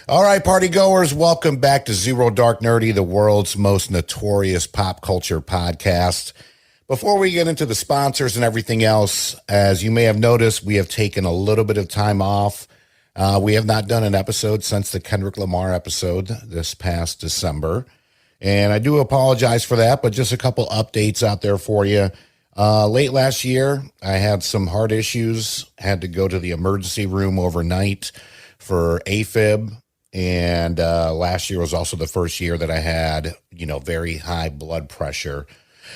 All right, party goers, welcome back to Zero Dark Nerdy, the world's most notorious pop culture podcast. Before we get into the sponsors and everything else, as you may have noticed, we have taken a little bit of time off. We have not done an episode since the Kendrick Lamar episode this past December. And I do apologize for that, but just a couple updates out there for you. Late last year, I had some heart issues, had to go to the emergency room overnight for AFib. And last year was also the first year that I had, very high blood pressure.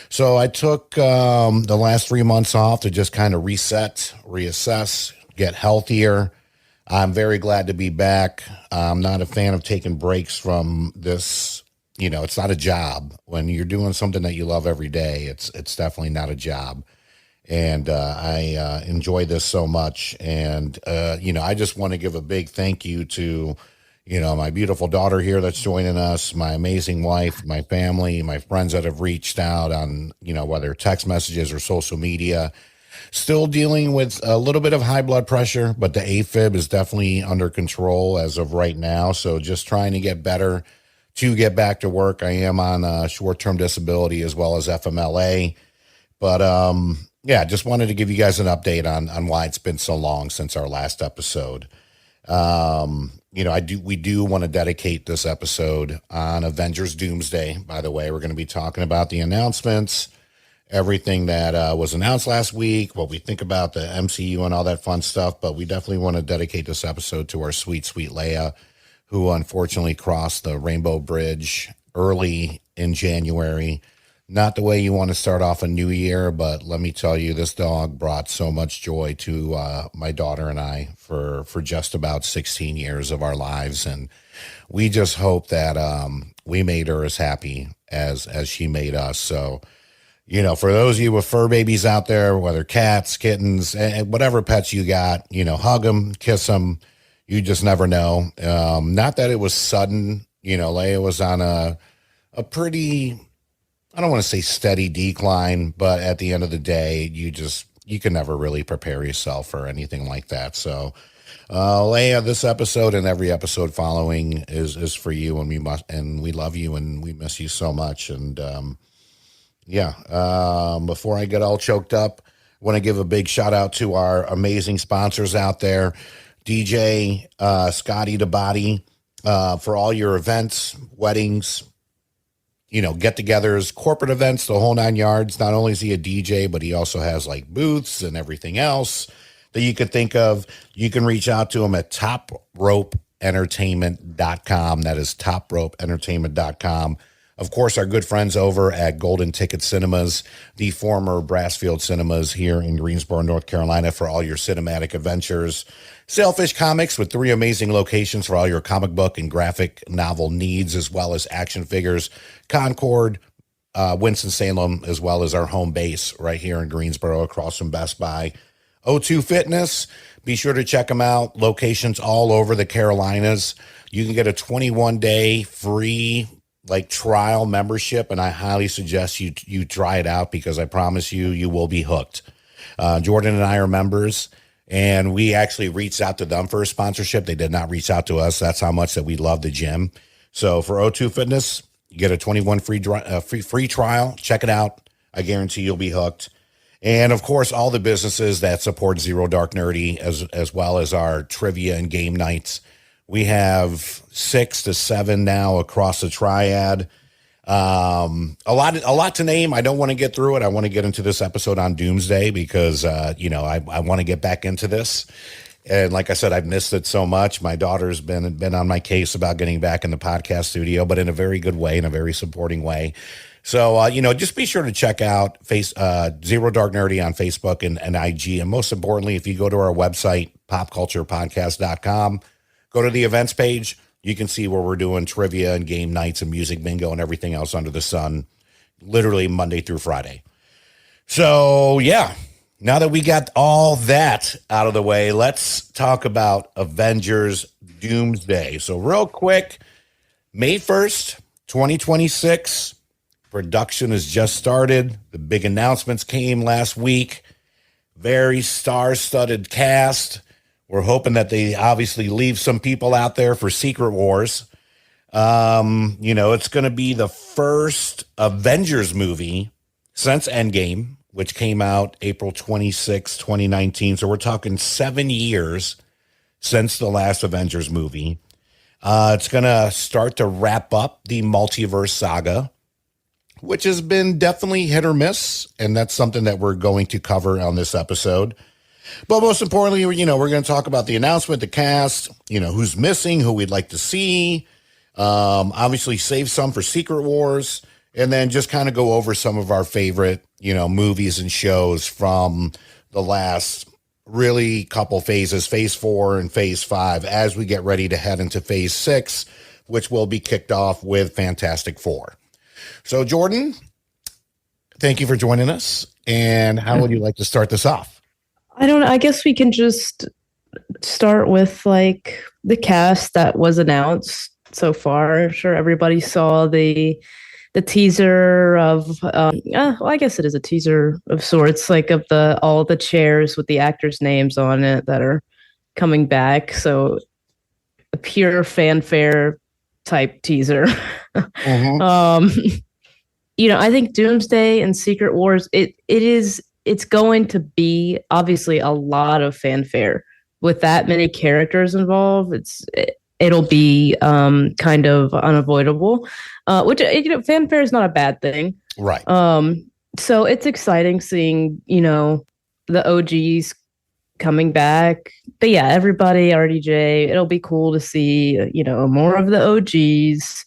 So I took the last 3 months off to just kind of reset, reassess, get healthier. I'm very glad to be back. I'm not a fan of taking breaks from this. It's not a job. When you're doing something that you love every day, it's definitely not a job. And I enjoy this so much. And, I just want to give a big thank you to my beautiful daughter here that's joining us, my amazing wife, my family, my friends that have reached out on, whether text messages or social media. Still dealing with a little bit of high blood pressure, but the AFib is definitely under control as of right now. So just trying to get better to get back to work. I am on short-term disability as well as FMLA. But, just wanted to give you guys an update on why it's been so long since our last episode. We do want to dedicate this episode on Avengers Doomsday. By the way, we're going to be talking about the announcements, everything that was announced last week, what we think about the MCU and all that fun stuff. But we definitely want to dedicate this episode to our sweet, sweet Leia, who unfortunately crossed the Rainbow Bridge early in January. Not the way you want to start off a new year, but let me tell you, this dog brought so much joy to my daughter and I for just about 16 years of our lives. And we just hope that we made her as happy as she made us. So, for those of you with fur babies out there, whether cats, kittens, whatever pets you got, hug them, kiss them. You just never know. Not that it was sudden. Leia was on a pretty, I don't want to say steady decline, but at the end of the day, you can never really prepare yourself for anything like that. So, Leia, this episode and every episode following is for you, and we love you and we miss you so much. And before I get all choked up, I want to give a big shout out to our amazing sponsors out there, DJ Scotty DeBody, for all your events, weddings, get-togethers, corporate events, the whole 9 yards. Not only is he a DJ, but he also has like booths and everything else that you could think of. You can reach out to him at topropeentertainment.com. That is topropeentertainment.com. Of course, our good friends over at Golden Ticket Cinemas, the former Brassfield Cinemas here in Greensboro, North Carolina, for all your cinematic adventures. Sailfish Comics with 3 amazing locations for all your comic book and graphic novel needs, as well as action figures. Concord, Winston-Salem, as well as our home base right here in Greensboro across from Best Buy. O2 Fitness, be sure to check them out. Locations all over the Carolinas. You can get a 21-day free trial membership, and I highly suggest you try it out, because I promise you will be hooked. Jordan and I are members, and we actually reached out to them for a sponsorship. They did not reach out to us. That's how much that we love the gym. So for O2 Fitness, you get a 21 free trial. Check it out. I guarantee you'll be hooked. And of course, all the businesses that support Zero Dark Nerdy, as well as our trivia and game nights. We have 6 to 7 now across the triad. A lot to name. I don't want to get through it. I want to get into this episode on Doomsday because, I want to get back into this. And like I said, I've missed it so much. My daughter's been on my case about getting back in the podcast studio, but in a very good way, in a very supporting way. So, just be sure to check out Zero Dark Nerdy on Facebook and IG. And most importantly, if you go to our website, popculturepodcast.com, go to the events page. You can see where we're doing trivia and game nights and music bingo and everything else under the sun, literally Monday through Friday. So, now that we got all that out of the way, let's talk about Avengers Doomsday. So real quick, May 1st, 2026, production has just started. The big announcements came last week. Very star-studded cast. We're hoping that they obviously leave some people out there for Secret Wars. It's going to be the first Avengers movie since Endgame, which came out April 26, 2019. So we're talking 7 years since the last Avengers movie. It's going to start to wrap up the multiverse saga, which has been definitely hit or miss. And that's something that we're going to cover on this episode. But most importantly, we're going to talk about the announcement, the cast, who's missing, who we'd like to see. Obviously save some for Secret Wars, and then just kind of go over some of our favorite, movies and shows from the last really couple phases, phase 4 and phase 5, as we get ready to head into phase 6, which will be kicked off with Fantastic Four. So Jordan, thank you for joining us. And how would you like to start this off? I don't know. I guess we can just start with like the cast that was announced so far. I'm sure everybody saw the teaser of well, I guess it is a teaser of sorts, like of all the chairs with the actors' names on it that are coming back. So a pure fanfare type teaser. Mm-hmm. I think Doomsday and Secret Wars, it's going to be obviously a lot of fanfare with that many characters involved. It'll be kind of unavoidable, which fanfare is not a bad thing, right? So it's exciting seeing the OGs coming back. But yeah, everybody, RDJ. It'll be cool to see more of the OGs.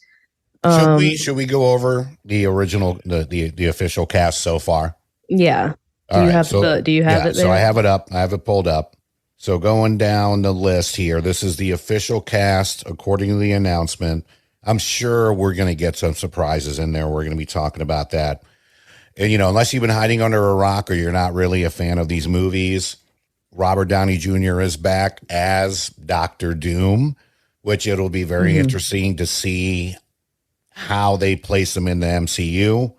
Should we go over the original the official cast so far? Yeah. Do you have it there? So I have it up. I have it pulled up. So going down the list here, this is the official cast according to the announcement. I'm sure we're going to get some surprises in there. We're going to be talking about that. And, unless you've been hiding under a rock or you're not really a fan of these movies, Robert Downey Jr. is back as Dr. Doom, which it'll be very interesting to see how they place him in the MCU.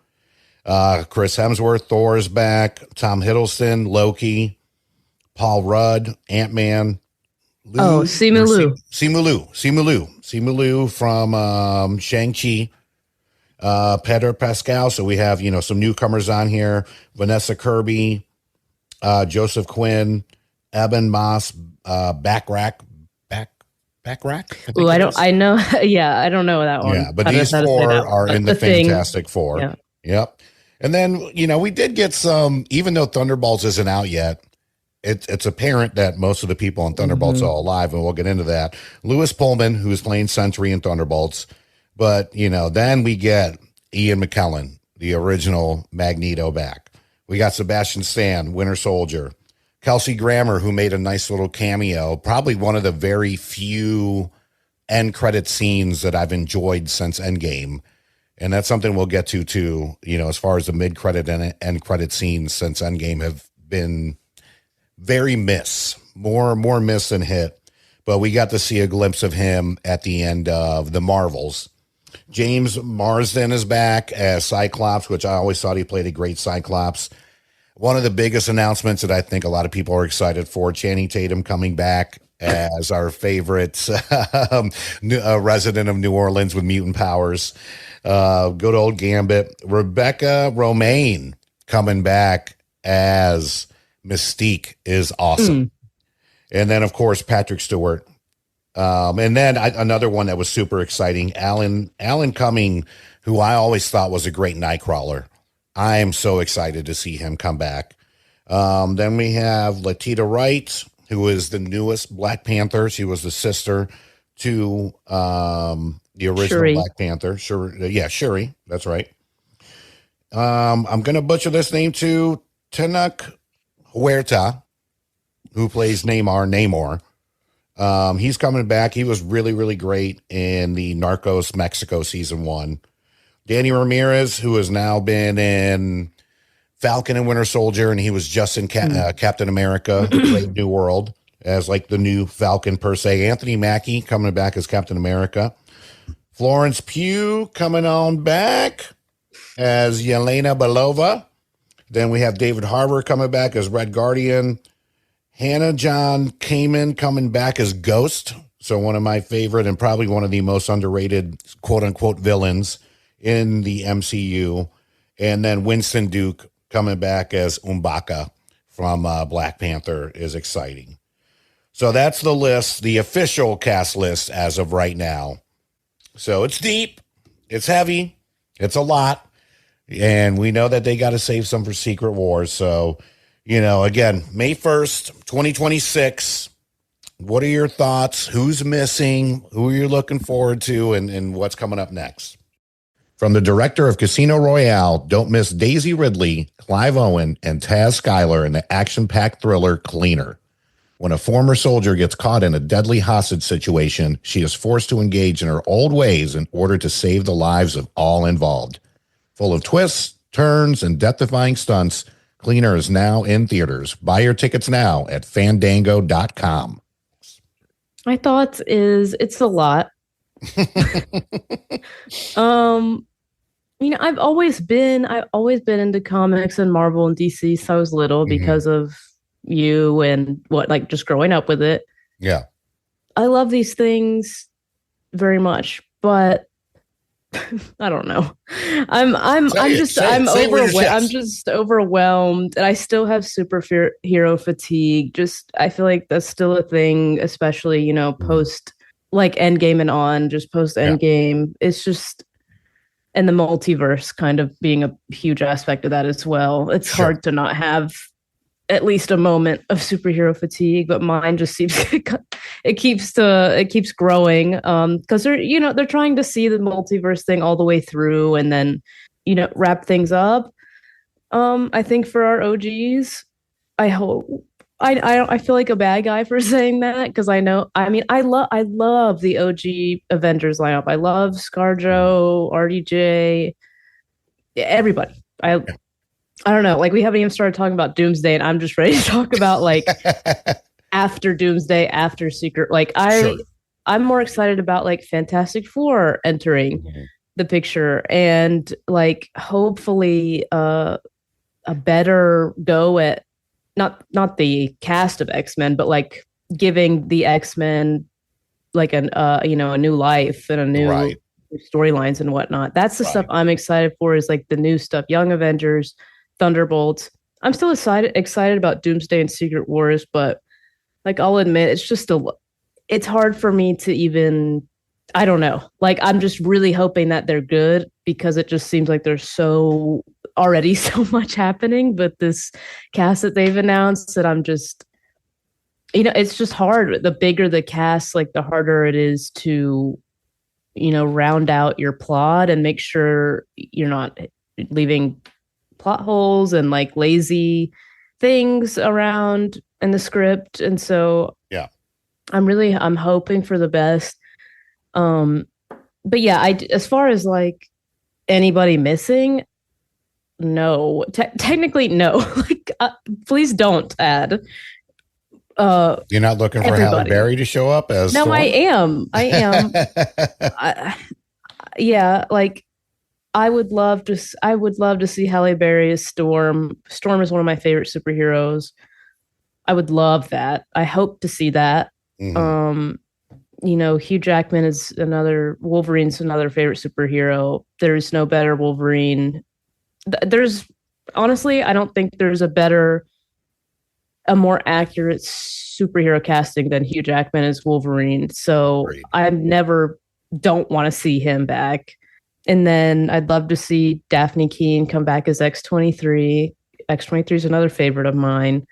Chris Hemsworth, Thor is back. Tom Hiddleston, Loki. Paul Rudd, Ant-Man. Simu Liu. Simu Liu from Shang-Chi. Pedro Pascal. So we have, some newcomers on here. Vanessa Kirby, Joseph Quinn, Eben Moss, Backrack. Oh, I know. Yeah, I don't know that one. Yeah, but these four are in the Fantastic Four. Yeah. Yep. And then, we did get some, even though Thunderbolts isn't out yet, it's apparent that most of the people in Thunderbolts are alive, and we'll get into that. Lewis Pullman, who is playing Sentry in Thunderbolts. But, then we get Ian McKellen, the original Magneto, back. We got Sebastian Stan, Winter Soldier. Kelsey Grammer, who made a nice little cameo, probably one of the very few end credit scenes that I've enjoyed since Endgame. And that's something we'll get to too, as far as the mid-credit and end credit scenes since Endgame have been very more miss than hit. But we got to see a glimpse of him at the end of the Marvels. James Marsden is back as Cyclops, which I always thought he played a great Cyclops. One of the biggest announcements that I think a lot of people are excited for, Channing Tatum coming back as our favorite resident of New Orleans with mutant powers. Good old Gambit. Rebecca Romijn coming back as Mystique is awesome. And then, of course, Patrick Stewart. And then another one that was super exciting, Alan Cumming, who I always thought was a great Nightcrawler. I am so excited to see him come back. Then we have Letitia Wright, who is the newest Black Panther. She was the sister to the original Shuri. Black Panther. Shuri. That's right. I'm going to butcher this name too. Tenoch Huerta, who plays Namor. He's coming back. He was really, really great in the Narcos Mexico season 1. Danny Ramirez, who has now been in Falcon and Winter Soldier, and he was just in Captain America, Brave New World, as like the new Falcon per se. Anthony Mackie coming back as Captain America. Florence Pugh coming on back as Yelena Belova. Then we have David Harbour coming back as Red Guardian. Hannah John Kamen coming back as Ghost. So one of my favorite and probably one of the most underrated quote unquote villains in the MCU. And then Winston Duke coming back as M'Baka from Black Panther is exciting. So that's the list, the official cast list as of right now. So it's deep, it's heavy, it's a lot. And we know that they got to save some for Secret Wars. So, again, May 1st, 2026. What are your thoughts? Who's missing? Who are you looking forward to? And what's coming up next? From the director of Casino Royale, don't miss Daisy Ridley, Clive Owen, and Taz Skylar in the action-packed thriller Cleaner. When a former soldier gets caught in a deadly hostage situation, she is forced to engage in her old ways in order to save the lives of all involved. Full of twists, turns, and death-defying stunts, Cleaner is now in theaters. Buy your tickets now at fandango.com. My thoughts is it's a lot. I've always been into comics and Marvel and DC since I was little because of you and just growing up with it. Yeah. I love these things very much, but I don't know. I'm just overwhelmed, and I still have superhero fatigue. I feel like that's still a thing, especially post Endgame and on, just post Endgame. Yeah. It's just, and the multiverse kind of being a huge aspect of that as well. It's hard to not have at least a moment of superhero fatigue, but mine just seems it keeps growing because they're trying to see the multiverse thing all the way through and then wrap things up. I think for our OGs, I hope I feel like a bad guy for saying that because I love the OG Avengers lineup. I love ScarJo, RDJ, everybody. I don't know. We haven't even started talking about Doomsday, and I'm just ready to talk about after Doomsday, after Secret. I'm more excited about Fantastic Four entering the picture, and hopefully a better go at not the cast of X-Men, but giving the X-Men a new life and a new storylines and whatnot. That's the stuff I'm excited for. Is the new stuff, Young Avengers, Thunderbolts. I'm still excited about Doomsday and Secret Wars, but I'll admit it's hard for me to even, I don't know. I'm just really hoping that they're good because it just seems like there's already so much happening with this cast that they've announced that I'm just, it's just hard. The bigger the cast, the harder it is to, round out your plot and make sure you're not leaving plot holes and lazy things around in the script. And so I'm hoping for the best. But yeah, as far as anybody missing, no, technically no. Please don't add. You're not looking for Halle Berry to show up as no, Storm? I am. Yeah, I would love to see Halle Berry as Storm. Storm is one of my favorite superheroes. I would love that. I hope to see that. Hugh Jackman is Wolverine's another favorite superhero. There's no better Wolverine. Honestly, I don't think there's a more accurate superhero casting than Hugh Jackman as Wolverine. So I don't want to see him back. And then I'd love to see Daphne Keane come back as X-23. X-23 is another favorite of mine.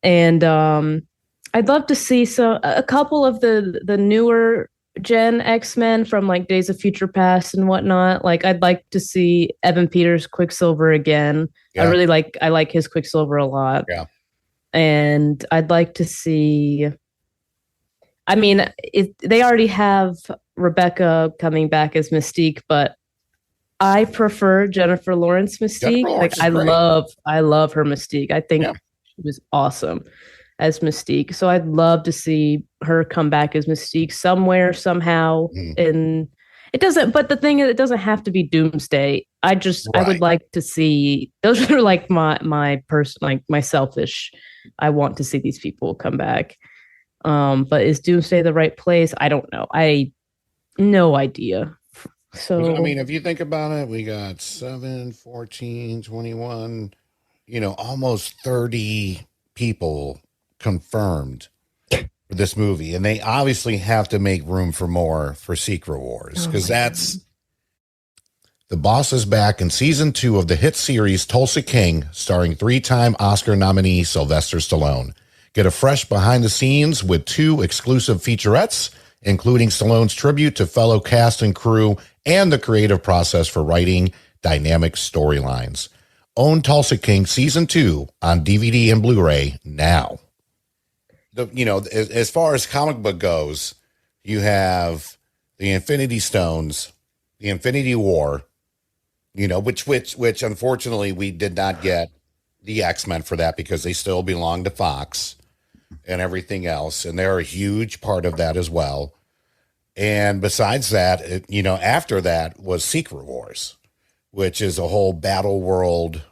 And I'd love to see a couple of the newer gen X-Men from Days of Future Past and whatnot. I'd like to see Evan Peters Quicksilver again. Yeah. I like his Quicksilver a lot. Yeah. And I'd like to see, they already have Rebecca coming back as Mystique, but I prefer Jennifer Lawrence Mystique. I love her Mystique. I think she was awesome as Mystique. So I'd love to see her come back as Mystique somewhere, somehow. And but the thing is, it doesn't have to be Doomsday. I would like to see, those are like my person, like my selfish, I want to see these people come back. But is Doomsday the right place? I don't know. No idea. So I mean, if you think about it, we got 7, 14, 21, almost 30 people confirmed for this movie. And they obviously have to make room for more for Secret Wars, because that's The Boss is back in season 2 of the hit series Tulsa King, starring 3-time Oscar nominee Sylvester Stallone. Get a fresh behind the scenes with 2 exclusive featurettes, including Stallone's tribute to fellow cast and crew and the creative process for writing dynamic storylines. Own Tulsa King season 2 on DVD and Blu-ray now. As far as comic book goes, you have the Infinity Stones, the Infinity War, which unfortunately we did not get the X-Men for that because they still belong to Fox and everything else. And they're a huge part of that as well. And besides that, after that was Secret Wars, which is a whole battle world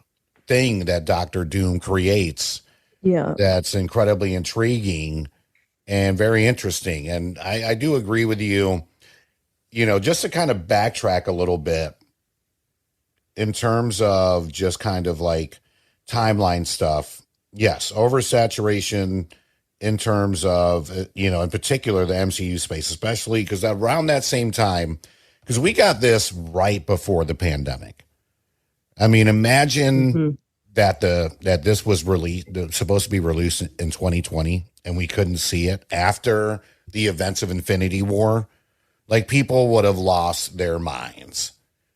thing that Doctor Doom creates. Yeah. That's incredibly intriguing and very interesting. And I do agree with you, just to kind of backtrack a little bit in terms of just kind of like timeline stuff. Yes, oversaturation in terms of, in particular, the MCU space, especially because around that same time, because we got this right before the pandemic. I mean, imagine that this was supposed to be released in 2020 and we couldn't see it after the events of Infinity War. Like, people would have lost their minds.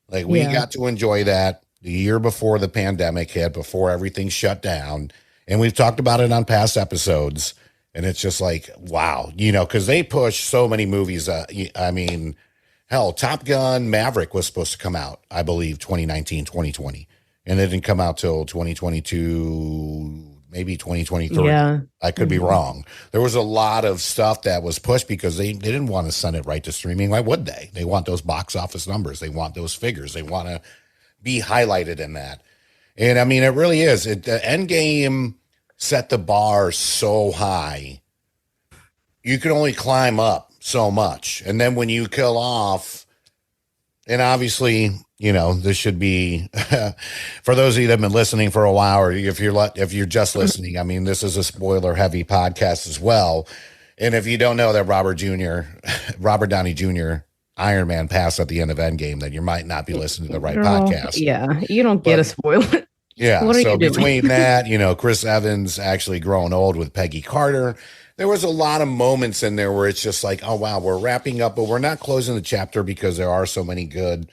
Like, we got to enjoy that the year before the pandemic hit, before everything shut down. And we've talked about it on past episodes. And it's just like, wow, because they push so many movies. I mean, hell, Top Gun Maverick was supposed to come out, I believe, 2019, 2020. And it didn't come out till 2022, maybe 2023. Yeah. I could be wrong. There was a lot of stuff that was pushed because they didn't want to send it right to streaming. Why would they? They want those box office numbers. They want those figures. They want to be highlighted in that. And I mean, it really is. The Endgame set the bar so high. You can only climb up so much. And then when you kill off, and obviously, this should be for those of you that have been listening for a while, or if you're just listening, I mean, this is a spoiler heavy podcast as well. And if you don't know that Robert Downey Jr., Iron Man passed at the end of Endgame, then you might not be listening to the right podcast. Yeah, you don't get a spoiler. Yeah, so between that, Chris Evans actually growing old with Peggy Carter, there was a lot of moments in there where it's just like, oh, wow, we're wrapping up, but we're not closing the chapter because there are so many good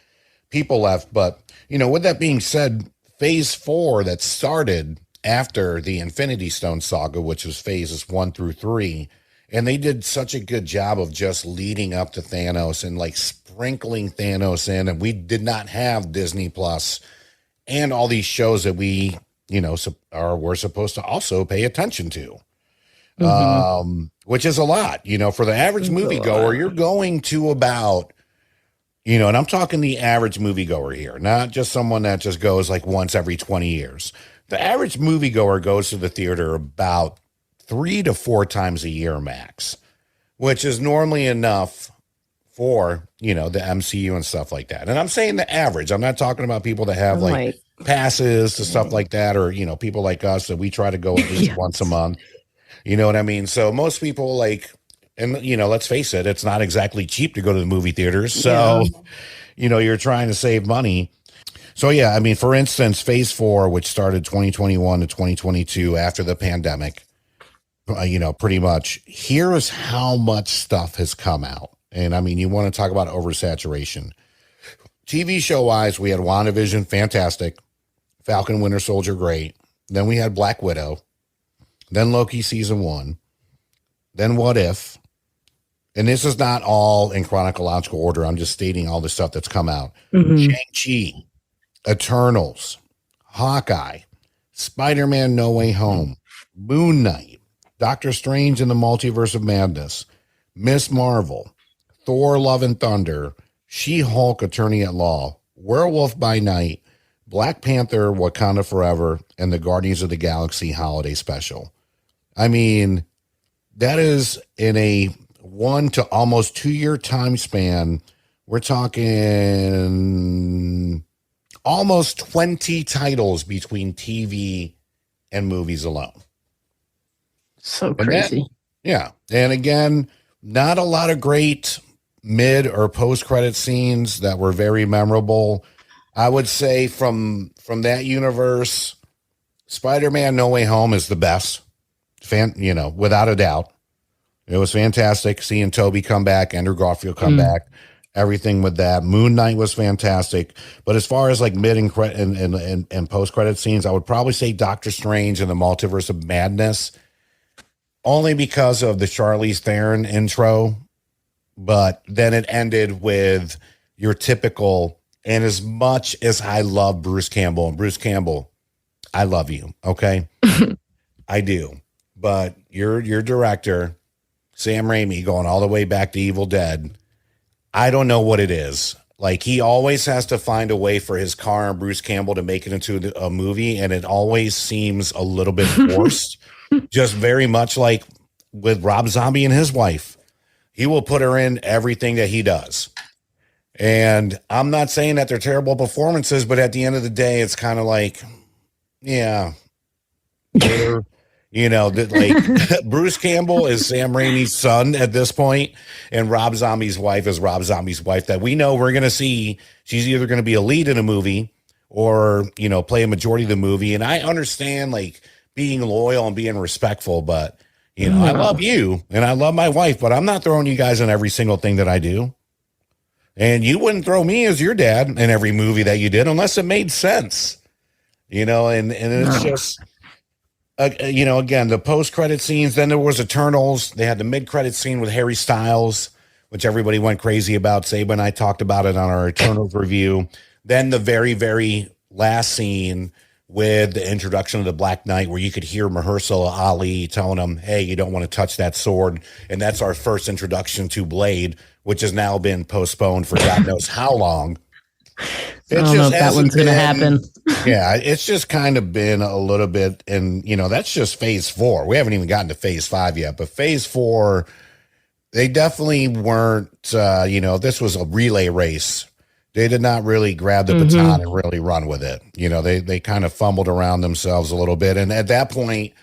people left. But, with that being said, phase 4 that started after the Infinity Stone saga, which was phases 1 through 3, and they did such a good job of just leading up to Thanos and like sprinkling Thanos in. And we did not have Disney Plus and all these shows that we, we're supposed to also pay attention to. Which is a lot, for the average moviegoer. You're going to about, and I'm talking the average moviegoer here, not just someone that just goes like once every 20 years. The average moviegoer goes to the theater about 3 to 4 times a year max, which is normally enough for, the MCU and stuff like that. And I'm saying the average. I'm not talking about people that have passes to stuff like that, or, people like us that we try to go at least once a month. You know what I mean? So most people and let's face it, it's not exactly cheap to go to the movie theaters. So, you're trying to save money. So, yeah, I mean, for instance, phase 4, which started 2021 to 2022 after the pandemic, pretty much here is how much stuff has come out. And I mean, you want to talk about oversaturation. TV show wise, we had WandaVision, fantastic. Falcon Winter Soldier, great. Then we had Black Widow. Then Loki season 1, then What If, and this is not all in chronological order. I'm just stating all the stuff that's come out. Shang-Chi, Eternals, Hawkeye, Spider-Man No Way Home, Moon Knight, Doctor Strange and the Multiverse of Madness, Miss Marvel, Thor Love and Thunder, She-Hulk Attorney at Law, Werewolf by Night, Black Panther, Wakanda Forever, and the Guardians of the Galaxy Holiday Special. I mean, that is in a 1 to almost 2 year time span. We're talking almost 20 titles between TV and movies alone. So crazy. Yeah. And again, not a lot of great mid or post credit scenes that were very memorable. I would say from that universe, Spider-Man No Way Home is the best. Without a doubt. It was fantastic seeing Toby come back, Andrew Garfield come back, everything with that. Moon Knight was fantastic. But as far as like mid and post credit scenes, I would probably say Doctor Strange and the Multiverse of Madness, only because of the Charlize Theron intro. But then it ended with your typical, and as much as I love Bruce Campbell, and Bruce Campbell, I love you, okay? I do. But your director, Sam Raimi, going all the way back to Evil Dead, I don't know what it is. Like, he always has to find a way for his car and Bruce Campbell to make it into a movie, and it always seems a little bit forced. Just very much like with Rob Zombie and his wife. He will put her in everything that he does. And I'm not saying that they're terrible performances, but at the end of the day, it's kind of like, yeah, they're, like Bruce Campbell is Sam Raimi's son at this point, and Rob Zombie's wife is Rob Zombie's wife that we know we're going to see. She's either going to be a lead in a movie or, play a majority of the movie. And I understand like being loyal and being respectful, but I love you and I love my wife, but I'm not throwing you guys in every single thing that I do. And you wouldn't throw me as your dad in every movie that you did unless it made sense, and it's just, again, the post-credit scenes. Then there was Eternals. They had the mid-credit scene with Harry Styles, which everybody went crazy about. Saban and I talked about it on our Eternals review. Then the very, very last scene with the introduction of the Black Knight, where you could hear Mahershala Ali telling him, hey, you don't want to touch that sword. And that's our first introduction to Blade, which has now been postponed for God knows how long. I don't know if that one's going to happen. Yeah, it's just kind of been a little bit, and that's just phase 4. We haven't even gotten to phase 5 yet, but phase 4, they definitely weren't, this was a relay race. They did not really grab the baton and really run with it. They kind of fumbled around themselves a little bit. And at that point,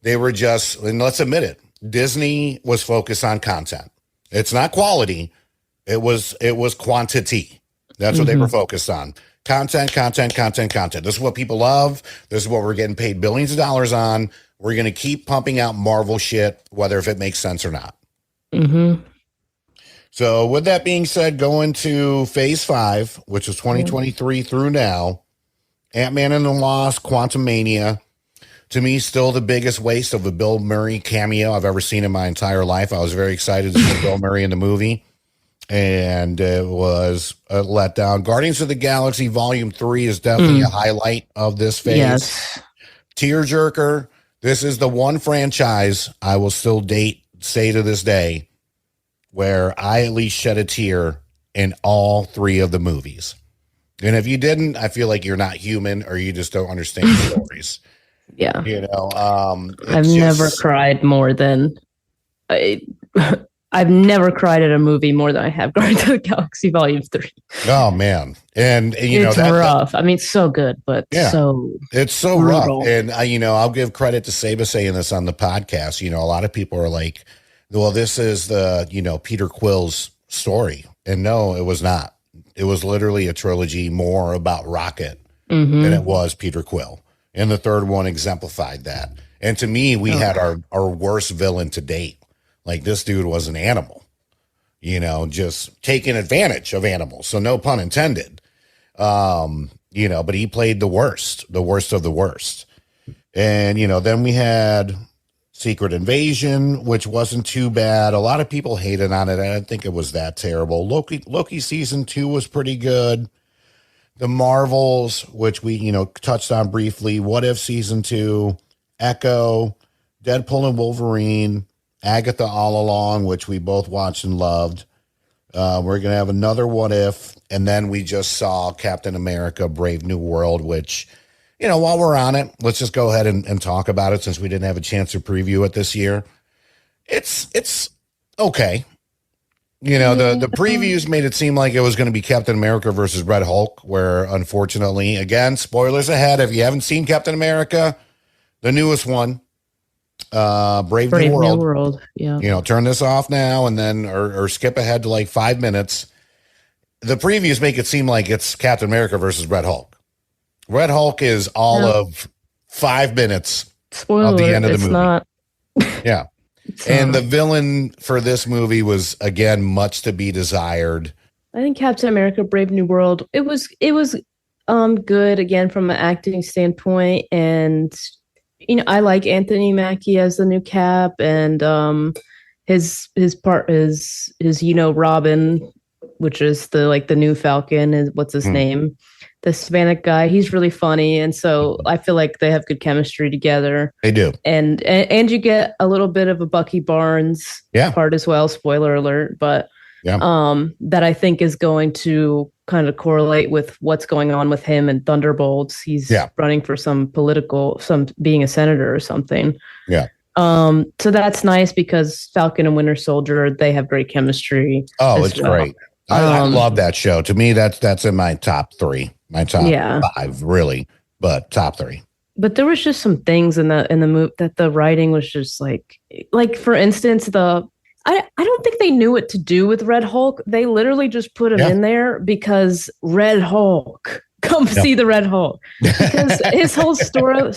they were just, and let's admit it, Disney was focused on content. It's not quality. It was quantity. That's what they were focused on. Content. This is what people love. This is what we're getting paid billions of dollars on. We're going to keep pumping out Marvel shit, whether if it makes sense or not. So with that being said, going to phase 5, which is 2023 through now, Ant-Man and the Wasp, Quantumania, to me, still the biggest waste of a Bill Murray cameo I've ever seen in my entire life. I was very excited to see Bill Murray in the movie, and it was a letdown. Guardians of the Galaxy Volume 3 is definitely a highlight of this phase. Yes. Tearjerker. This is the one franchise I will still say to this day where I at least shed a tear in all 3 of the movies. And if you didn't, I feel like you're not human or you just don't understand the stories. Yeah. I've never cried more than I've never cried at a movie more than I have Guardians of the Galaxy Volume 3. Oh man. And it's rough. I mean, it's so good, but it's so brutal. rough. And I'll give credit to Saba saying this on the podcast. A lot of people are like, well, this is the, Peter Quill's story. And no, it was not. It was literally a trilogy more about Rocket than it was Peter Quill. And the third one exemplified that. And to me, we had our worst villain to date. Like, this dude was an animal, just taking advantage of animals. So no pun intended. But he played the worst of the worst. And, then we had Secret Invasion, which wasn't too bad. A lot of people hated on it. I didn't think it was that terrible. Loki season 2 was pretty good. The Marvels, which we, touched on briefly. What If season 2, Echo, Deadpool and Wolverine, Agatha All Along, which we both watched and loved. We're going to have another What If. And then we just saw Captain America Brave New World, which, while we're on it, let's just go ahead and talk about it since we didn't have a chance to preview it this year. It's okay. The previews made it seem like it was going to be Captain America versus Red Hulk, where unfortunately, again, spoilers ahead. If you haven't seen Captain America, the newest one, Brave New World. Yeah. Turn this off now and then, or skip ahead to like 5 minutes. The previews make it seem like it's Captain America versus Red Hulk. Red Hulk is all of 5 minutes of the end of the movie. Not. Yeah. And the villain for this movie was, again, much to be desired. I think Captain America Brave New World, it was good, again, from an acting standpoint. And, I like Anthony Mackie as the new Cap, and his part is Robin, which is the new Falcon, is what's his name? The Hispanic guy. He's really funny, and so I feel like they have good chemistry together. They do, and you get a little bit of a Bucky Barnes part as well. Spoiler alert, but that I think is going to kind of correlate with what's going on with him and Thunderbolts. He's running for some being a senator or something. Yeah. So that's nice because Falcon and Winter Soldier, they have great chemistry. Oh, it's great. I love that show. To me, that's in my top 3, my top 5, really, but top 3. But there was just some things in the movie that the writing was just like for instance, I don't think they knew what to do with Red Hulk. They literally just put him in there because Red Hulk. Come see the Red Hulk. Because his whole story,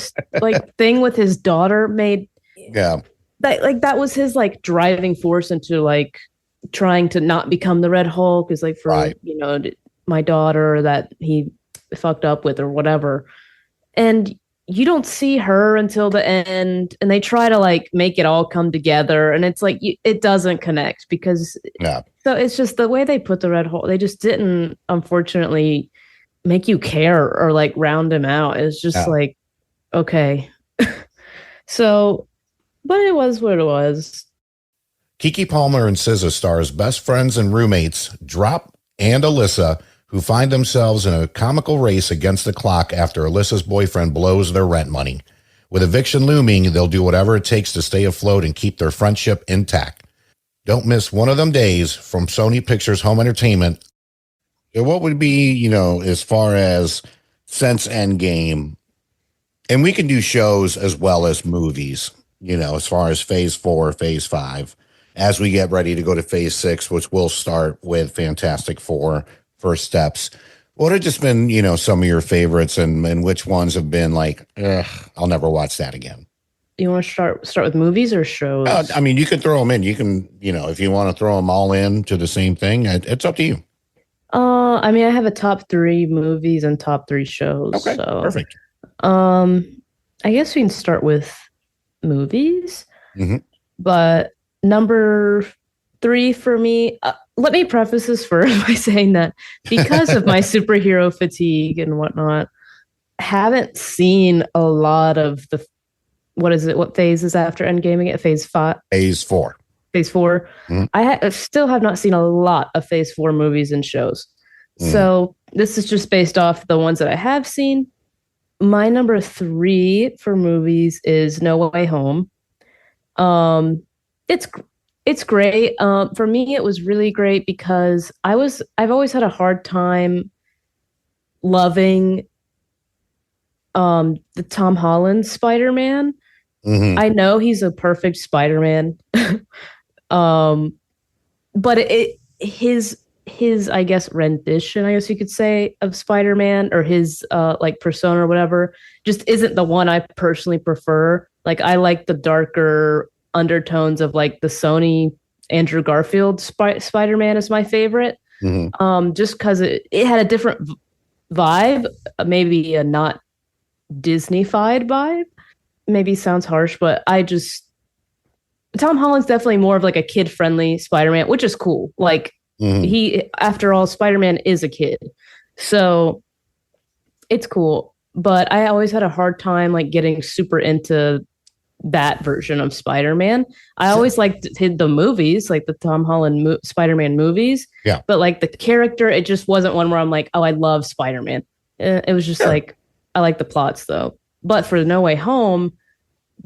thing with his daughter made that was his driving force into trying to not become the Red Hulk, is for my daughter that he fucked up with or whatever. And you don't see her until the end, and they try to make it all come together, and it's it doesn't connect because so it's just the way they put the Red Hulk. They just didn't, unfortunately, make you care or round him out. It's just okay. So, but it was what it was. Keke Palmer and SZA stars best friends and roommates Drop and Alyssa, who find themselves in a comical race against the clock after Alyssa's boyfriend blows their rent money. With eviction looming, they'll do whatever it takes to stay afloat and keep their friendship intact. Don't miss One of Them Days from Sony Pictures Home Entertainment. What would be, as far as since Endgame, and we can do shows as well as movies, as far as phase 4, phase 5, as we get ready to go to phase 6, which will start with Fantastic Four, First Steps. What have just been, some of your favorites, and which ones have been I'll never watch that again? You want to start with movies or shows? You can throw them in. You can, if you want to throw them all in to the same thing, it's up to you. I have a top 3 movies and top 3 shows. Okay, so perfect. I guess we can start with movies. Mm-hmm. But number 3 for me, let me preface this first by saying that because of my superhero fatigue and whatnot, haven't seen a lot of the, what phase is after Endgame again? Phase 5? Phase 4. Phase 4. Mm-hmm. I still have not seen a lot of phase 4 movies and shows. Mm-hmm. So this is just based off the ones that I have seen. My number 3 for movies is No Way Home. It's great. For me, it was really great because I've always had a hard time loving the Tom Holland Spider-Man. Mm-hmm. I know he's a perfect Spider-Man. But his I guess rendition, I guess you could say, of Spider-Man, or his persona or whatever, just isn't the one I personally prefer. I like the darker undertones of the Sony Andrew Garfield Spider-Man is my favorite. Mm-hmm. Just because it had a different vibe, maybe a not Disney-fied vibe. Maybe sounds harsh, but Tom Holland's definitely more of a kid-friendly Spider-Man, which is cool. Mm-hmm. He, after all, Spider-Man is a kid, so it's cool. But I always had a hard time getting super into that version of Spider-Man. I always liked the movies, like the Tom Holland Spider-Man movies. Yeah. But like the character, it just wasn't one where I'm like, oh, I love Spider-Man. It was just like, I like the plots though. But for No Way Home,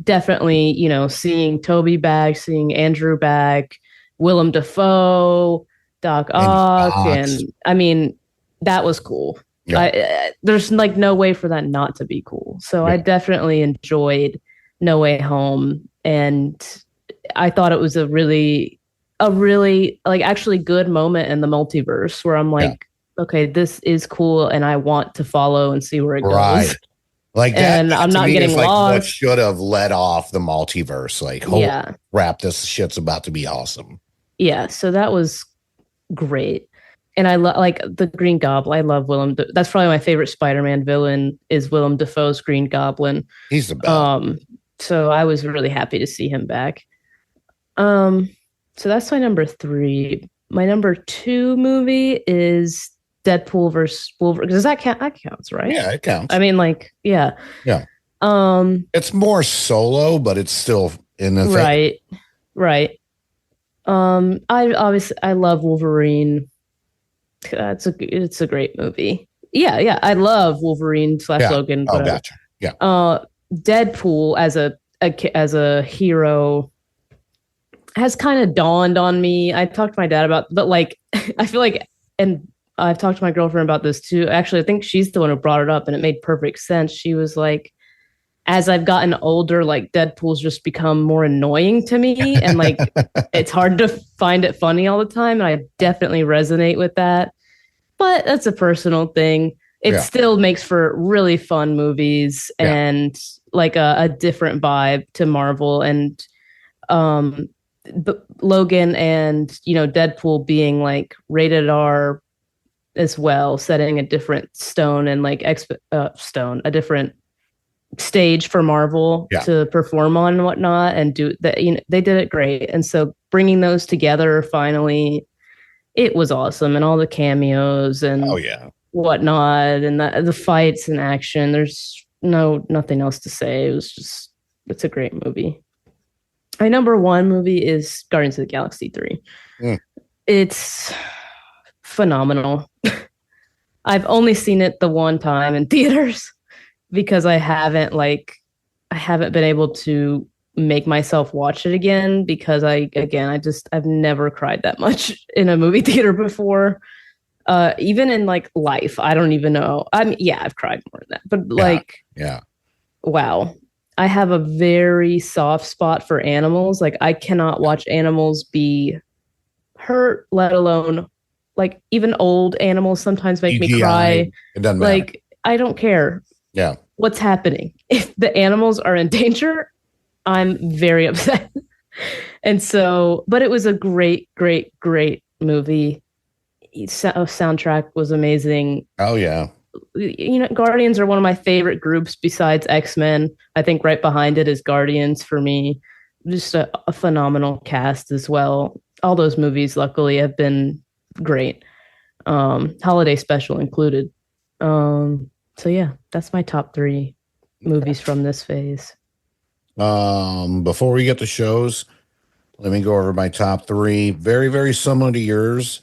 definitely, seeing Toby back, seeing Andrew back, Willem Dafoe, Doc Ock, and I mean, that was cool. Yeah. There's like no way for that not to be cool. So I definitely enjoyed No Way Home, and I thought it was a really like actually good moment in the multiverse where I'm like, okay, this is cool, and I want to follow and see where it goes. Like that, and I'm not getting like lost. What should have led off the multiverse? Like, holy crap, this shit's about to be awesome. Yeah, so that was great. And I love like the Green Goblin. I love Willem. That's probably my favorite Spider-Man villain is Willem Dafoe's Green Goblin. He's the best. So I was really happy to see him back. So that's my number 3. My number 2 movie is Deadpool versus Wolverine. Does that count? That counts, right? Yeah, it counts. I mean, like, yeah. Yeah. It's more solo, but it's still in the thing. Right. I love Wolverine. It's a great movie. Yeah. I love Wolverine / Logan. Oh, gotcha. Yeah. Deadpool as a hero has kind of dawned on me. I talked to my dad about, but like, I feel like, and I've talked to my girlfriend about this too. Actually, I think she's the one who brought it up, and it made perfect sense. She was like, as I've gotten older, like Deadpool's just become more annoying to me, and like it's hard to find it funny all the time. And I definitely resonate with that, but that's a personal thing. It still makes for really fun movies and like a different vibe to Marvel. And Logan and Deadpool being like rated R as well, setting a different stone and like a different stage for Marvel to perform on and whatnot, and do that. They did it great, and so bringing those together finally, it was awesome, and all the cameos and whatnot, and the fights and action. There's nothing else to say. It's a great movie. My number 1 movie is Guardians of the Galaxy 3. It's phenomenal. I've only seen it the one time in theaters because I haven't been able to make myself watch it again because I've never cried that much in a movie theater before. Even in like life, I don't even know. I've cried more than that, but wow. I have a very soft spot for animals. Like I cannot watch animals be hurt, let alone like even old animals sometimes make me cry. It doesn't matter. Like I don't care. Yeah. What's happening? If the animals are in danger, I'm very upset. And so, but it was a great movie. Soundtrack was amazing. Oh yeah. Guardians are one of my favorite groups besides X-Men. I think right behind it is Guardians for me. Just a phenomenal cast as well. All those movies, luckily, have been great. Holiday special included. So yeah, that's my top 3 movies from this phase. Before we get to shows, let me go over my top 3. Very, very similar to yours.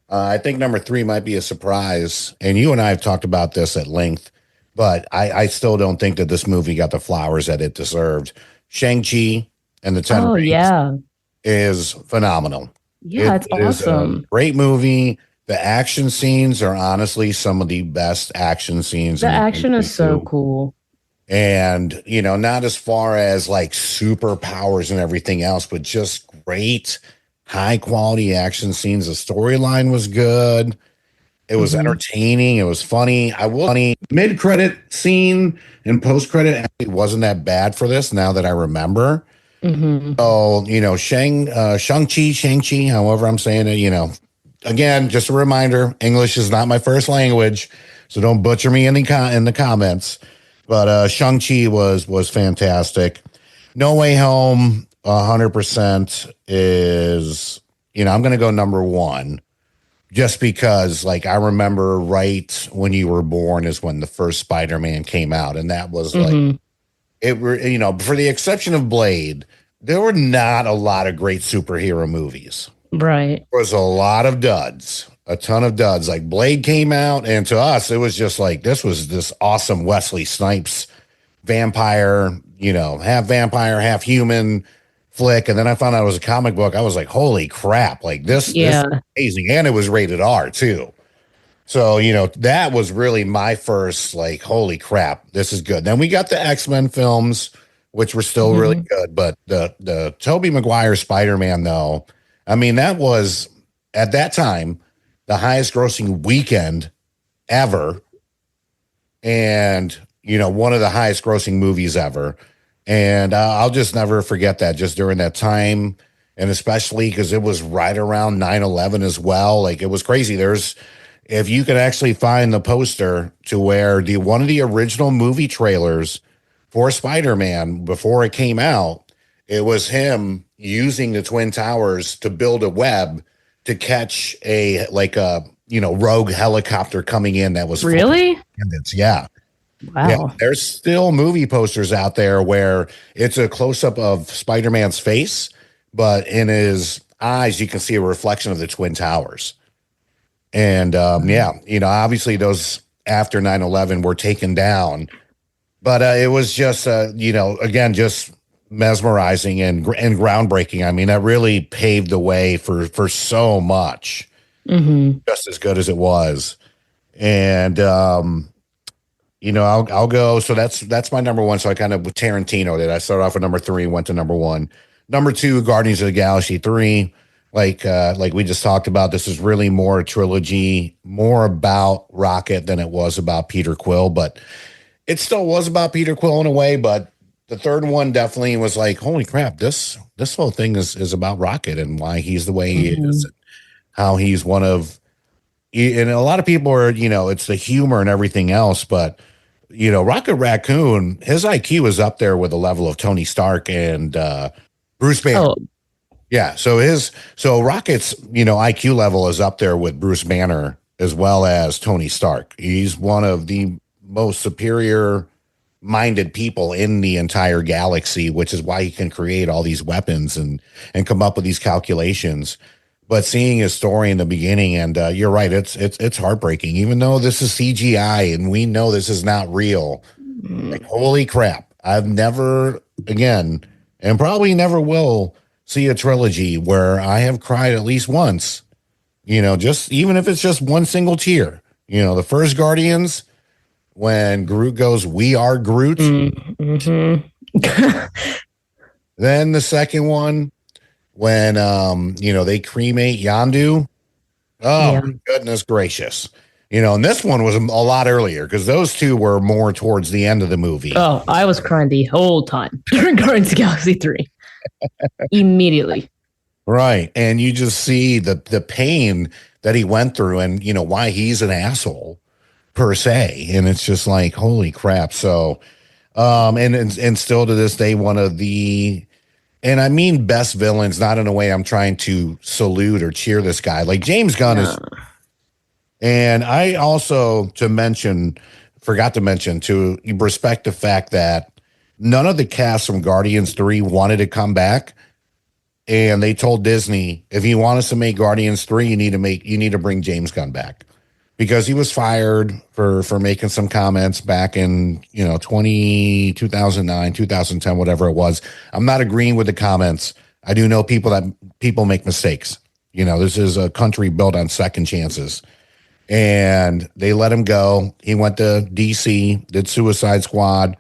I think number 3 might be a surprise. And you and I have talked about this at length, but I still don't think that this movie got the flowers that it deserved. Shang-Chi and the Ten Rings is phenomenal. Yeah, it's awesome. Is a great movie. The action scenes are honestly some of the best action scenes. The action is so cool. And, not as far as like superpowers and everything else, but just great high quality action scenes. The storyline was good. It was entertaining. It was funny. Mid-credit scene and post-credit actually wasn't that bad for this now that I remember. So, Shang-Chi, however I'm saying it, again, just a reminder, English is not my first language, so don't butcher me in the comments. But Shang-Chi was fantastic. No Way Home, 100% is, I'm going to go number 1 just because, like, I remember right when you were born is when the first Spider-Man came out, and that was like it were, for the exception of Blade, there were not a lot of great superhero movies. Right. There was a lot of duds, a ton of duds. Like Blade came out, and to us, it was just like this was this awesome Wesley Snipes vampire, half vampire, half human flick. And then I found out it was a comic book. I was like, holy crap! Like this is Yeah. amazing, and it was rated R too. So, that was really my first, like, holy crap, this is good. Then we got the X-Men films, which were still really Mhm. good. But the Tobey Maguire Spider-Man, though, I mean, that was, at that time, the highest grossing weekend ever. And, one of the highest grossing movies ever. And I'll just never forget that just during that time. And especially because it was right around 9/11 as well. Like, it was crazy. If you could actually find the poster to where one of the original movie trailers for Spider-Man before it came out, it was him using the Twin Towers to build a web to catch a rogue helicopter coming in that was full of Really? bandits. Yeah. Yeah. Wow. There's still movie posters out there where it's a close-up of Spider-Man's face, but in his eyes, you can see a reflection of the Twin Towers. And yeah, obviously those after 9/11 were taken down, but it was just, again, just mesmerizing and groundbreaking. I mean, that really paved the way for so much, just as good as it was. And, I'll go. So that's my number one. So I kind of with Tarantino did. I started off with number 3 and went to number 1. Number 2, Guardians of the Galaxy 3. Like we just talked about, this is really more a trilogy, more about Rocket than it was about Peter Quill, but it still was about Peter Quill in a way. But the third one definitely was like, holy crap, this whole thing is about Rocket and why he's the way he is, and how he's one of, and a lot of people are, it's the humor and everything else, but Rocket Raccoon, his IQ is up there with the level of Tony Stark and Bruce Banner. Oh, Yeah, so Rocket's, IQ level is up there with Bruce Banner as well as Tony Stark. He's one of the most superior minded people in the entire galaxy, which is why he can create all these weapons and come up with these calculations. But seeing his story in the beginning, and you're right, it's heartbreaking. Even though this is CGI and we know this is not real, like holy crap! I've never again, and probably never will see a trilogy where I have cried at least once. Just even if it's just one single tear. The first Guardians, when Groot goes, "We are Groot." Then the second one, when they cremate Yandu. Oh yeah. my goodness gracious. And this one was a lot earlier because those two were more towards the end of the movie. Oh, I was crying the whole time during Guardians of the Galaxy 3. Immediately. Right. And you just see the pain that he went through and, why he's an asshole per se. And it's just like, holy crap. So, and still to this day, one of the, and I mean best villains, not in a way I'm trying to salute or cheer this guy. Like James Gunn is, and I also forgot to mention to respect the fact that none of the cast from Guardians 3 wanted to come back. And they told Disney, if you want us to make Guardians 3, you need to bring James Gunn back. Because he was fired for making some comments back in, 2009, 2010, whatever it was. I'm not agreeing with the comments. I do know people make mistakes. This is a country built on second chances. And they let him go. He went to DC, did Suicide Squad,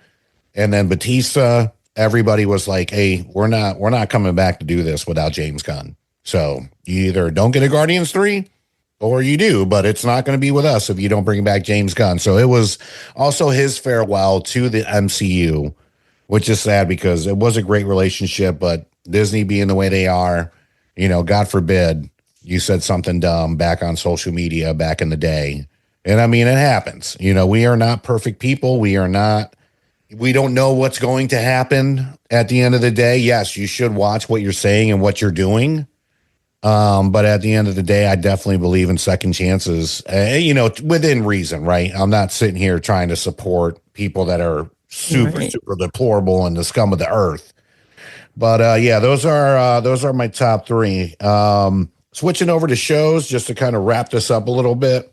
and then Batista. Everybody was like, "Hey, we're not coming back to do this without James Gunn. So you either don't get a Guardians 3 or you do, but it's not going to be with us if you don't bring back James Gunn." So it was also his farewell to the MCU, which is sad because it was a great relationship, but Disney being the way they are, God forbid you said something dumb back on social media back in the day. And I mean, it happens. We are not perfect people. We don't know what's going to happen at the end of the day. Yes, you should watch what you're saying and what you're doing. But at the end of the day, I definitely believe in second chances, within reason, right? I'm not sitting here trying to support people that are super, Right. super deplorable and the scum of the earth. But yeah, those are my top three. Switching over to shows, just to kind of wrap this up a little bit.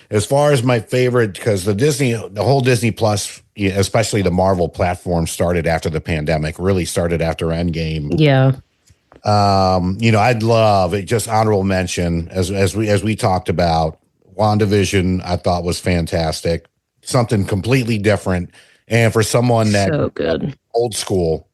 As far as my favorite, because the whole Disney Plus, especially the Marvel platform, started after the pandemic. Really started after Endgame. Yeah. I'd love it. Just honorable mention as we talked about. WandaVision, I thought was fantastic. Something completely different, and for someone that So good. old school,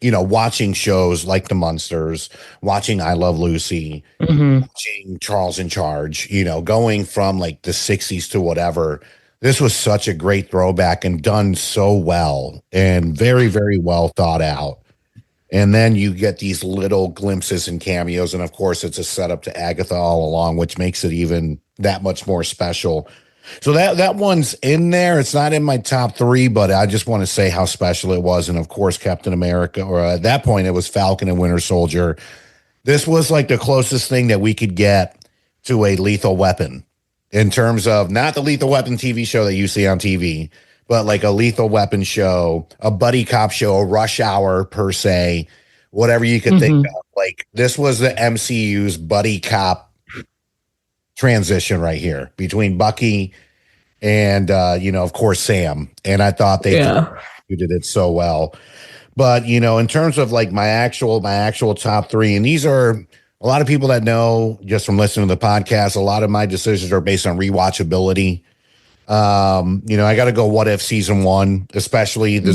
watching shows like The Munsters, watching I Love Lucy, Hmm. watching Charles in Charge, going from like the 60s to whatever. This was such a great throwback and done so well and very, very well thought out. And then you get these little glimpses and cameos. And of course, it's a setup to Agatha all along, which makes it even that much more special. So that one's in there. It's not in my top three, but I just want to say how special it was. And of course, Captain America, or at that point, it was Falcon and Winter Soldier. This was like the closest thing that we could get to a Lethal Weapon in terms of not the Lethal Weapon TV show that you see on TV, but like a Lethal Weapon show, a buddy cop show, a Rush Hour per se, whatever you could think of. Like this was the MCU's buddy cop transition right here between Bucky and of course Sam. And I thought they did it so well. But in terms of like my actual top three, and these are a lot of people that know just from listening to the podcast, a lot of my decisions are based on rewatchability. I got to go What If season one, especially the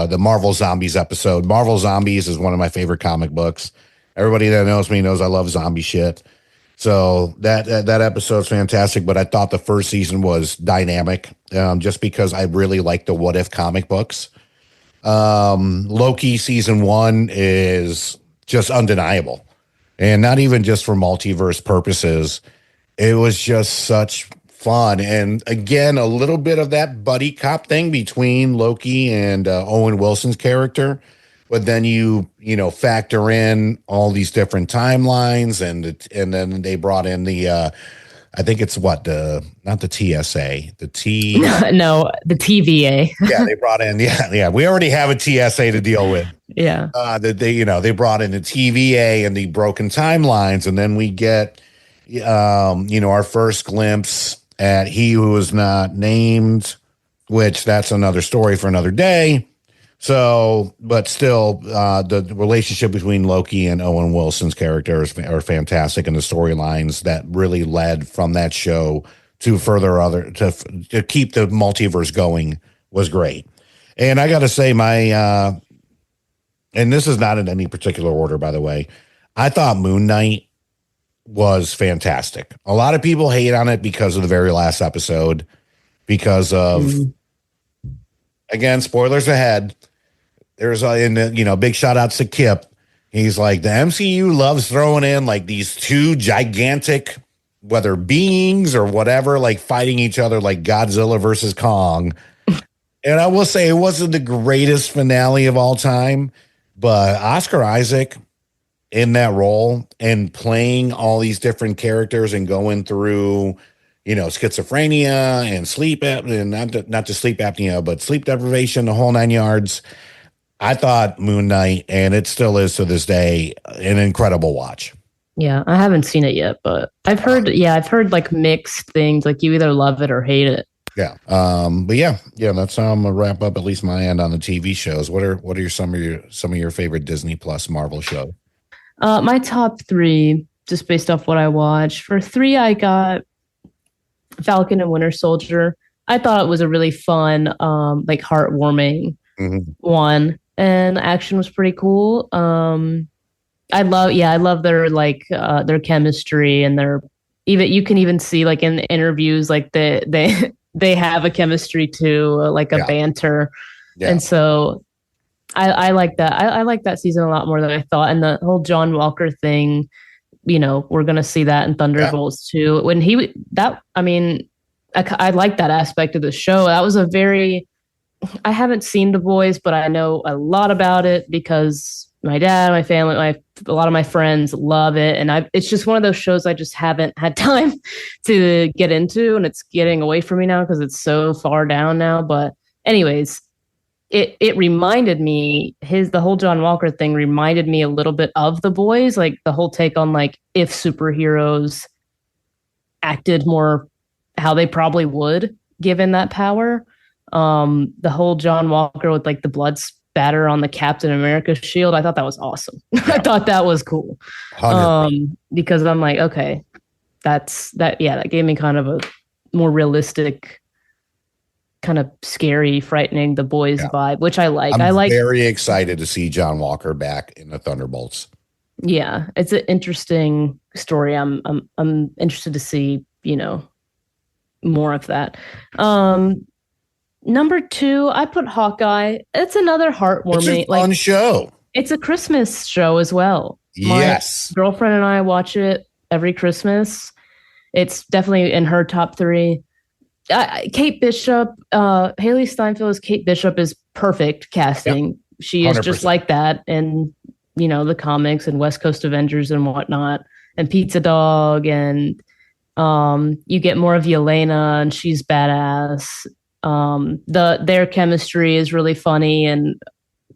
the Marvel Zombies episode. Marvel Zombies is one of my favorite comic books. Everybody that knows me knows I love zombie shit. So that episode's fantastic, but I thought the first season was dynamic, just because I really like the What If comic books. Loki season one is just undeniable, and not even just for multiverse purposes. It was just such fun, and again, a little bit of that buddy cop thing between Loki and Owen Wilson's character. But then you factor in all these different timelines, and then they brought in the I think it's not the TSA, the T. No, the TVA. Yeah, they brought in. Yeah. We already have a TSA to deal with. Yeah. That they brought in the TVA and the broken timelines, and then we get our first glimpse at He Who Is Not Named, which that's another story for another day. So, but still, the relationship between Loki and Owen Wilson's characters are fantastic, and the storylines that really led from that show to to keep the multiverse going was great. And I got to say, and this is not in any particular order, by the way, I thought Moon Knight was fantastic. A lot of people hate on it because of the very last episode, because of, again, spoilers ahead. There's big shout outs to Kip. He's like, the MCU loves throwing in like these two gigantic, whether beings or whatever, like fighting each other like Godzilla versus Kong. And I will say it wasn't the greatest finale of all time, but Oscar Isaac in that role and playing all these different characters and going through, schizophrenia and sleep and not just sleep apnea, but sleep deprivation, the whole nine yards. I thought Moon Knight, and it still is to this day, an incredible watch. Yeah, I haven't seen it yet, but I've heard like mixed things. Like you either love it or hate it. Yeah. But yeah, that's how I'm gonna wrap up at least my end on the TV shows. What are some of your favorite Disney Plus Marvel shows? My top three, just based off what I watched. For three, I got Falcon and Winter Soldier. I thought it was a really fun, like heartwarming one, and the action was pretty cool. I love their their chemistry, and you can even see like in the interviews like they have a chemistry too, like a banter. Yeah. And so I like that. I like that season a lot more than I thought. And the whole John Walker thing, we're gonna see that in Thunderbolts too. When I like that aspect of the show. That was I haven't seen The Boys, but I know a lot about it because my dad, my family, a lot of my friends love it. And it's just one of those shows I just haven't had time to get into, and it's getting away from me now because it's so far down now. But anyways, it reminded me, the whole John Walker thing reminded me a little bit of The Boys, like the whole take on like if superheroes acted more how they probably would given that power. The whole John Walker with like the blood spatter on the Captain America shield, I thought that was awesome. I thought that was cool. Because I'm like, okay, that gave me kind of a more realistic, kind of scary, frightening The Boys vibe, which I like. I'm very excited to see John Walker back in the Thunderbolts. Yeah, it's an interesting story. I'm interested to see, more of that. Number 2, I put Hawkeye. It's another heartwarming, it's a fun show. It's a Christmas show as well. Yes. My girlfriend and I watch it every Christmas. It's definitely in her top 3. Kate Bishop, Haley Steinfeld as Kate Bishop is perfect casting. Yep. She is 100%. Just like that, and the comics and West Coast Avengers and whatnot, and Pizza Dog, and you get more of Yelena, and she's badass. Their chemistry is really funny and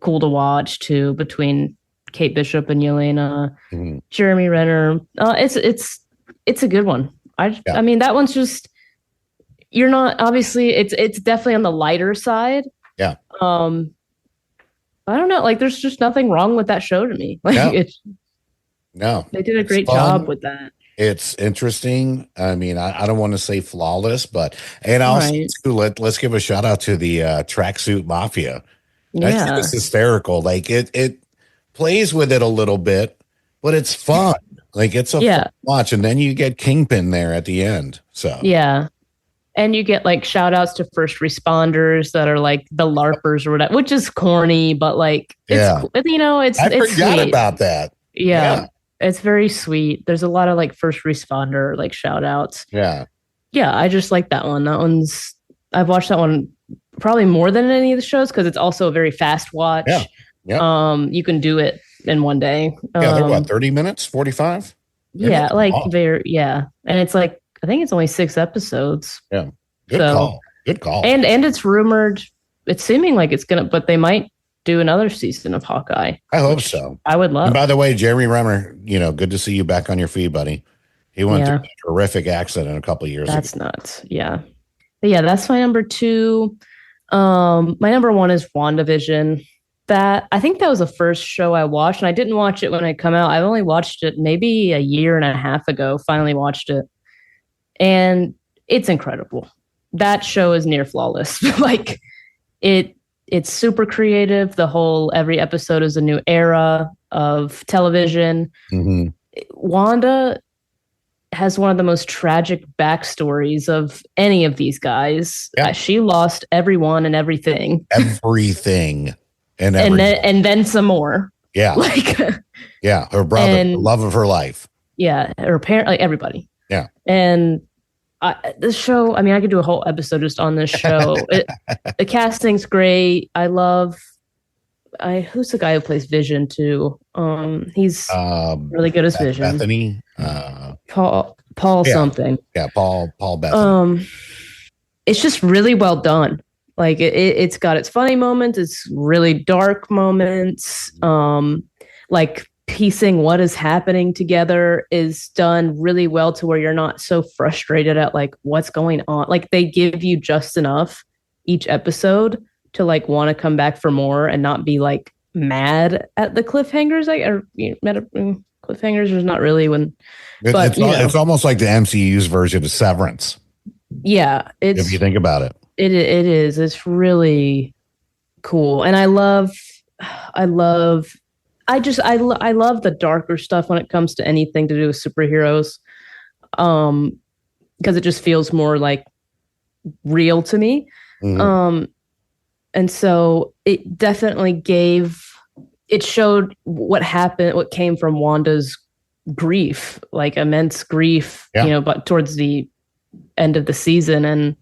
cool to watch too, between Kate Bishop and Yelena. Mm-hmm. Jeremy Renner. It's a good one. I mean, that one's just. You're not, obviously it's definitely on the lighter side. Yeah. I don't know. Like there's just nothing wrong with that show to me. Like no, they did a great job with that. It's interesting. I mean, I don't want to say flawless, but, and also let's give a shout out to the Tracksuit Mafia. Yeah. It's hysterical. Like it plays with it a little bit, but it's fun. Like it's a fun watch. And then you get Kingpin there at the end. So yeah. And you get like shout outs to first responders that are like the LARPers or whatever, which is corny, but like, it's, I forgot sweet. About that. Yeah. It's very sweet. There's a lot of like first responder, like shout outs. Yeah. Yeah. I just like that one. I've watched that one probably more than any of the shows, because it's also a very fast watch. Yeah. Yeah. You can do it in one day. They're what, 30 minutes, 45? Yeah. Like and it's like, I think it's only 6 episodes. Yeah. Good call. And it's rumored, it's seeming like it's going to, but they might do another season of Hawkeye. I hope so. I would love. And by the way, Jeremy Renner, good to see you back on your feet, buddy. He went through a horrific accident a couple of years ago. That's nuts. Yeah. But yeah, that's my number 2. My number 1 is WandaVision. I think that was the first show I watched, and I didn't watch it when it come out. I only watched it maybe a year and a half ago, finally watched it. And it's incredible. That show is near flawless. Like it's super creative. Every episode is a new era of television. Mm-hmm. Wanda has one of the most tragic backstories of any of these guys. Yeah. She lost everyone and everything. Everything. And then some more. Yeah. Her brother, the love of her life. Yeah. Her parent, like everybody. Yeah. And this show, I mean, I could do a whole episode just on this show. The casting's great. I love, who's the guy who plays Vision too? He's really good as Vision. Bethany. Paul something. Yeah, Paul Bethany. It's just really well done. Like it's got its funny moments. It's really dark moments. Like piecing what is happening together is done really well to where you're not so frustrated at like what's going on. Like they give you just enough each episode to like want to come back for more and not be like mad at the cliffhangers. Cliffhangers is not really when, but it's almost like the MCU's version of Severance. Yeah, if you think about it, it is. It's really cool, and I love the darker stuff when it comes to anything to do with superheroes, because it just feels more like real to me. Mm-hmm. And so it definitely showed what happened, what came from Wanda's grief, like immense grief, but towards the end of the season, and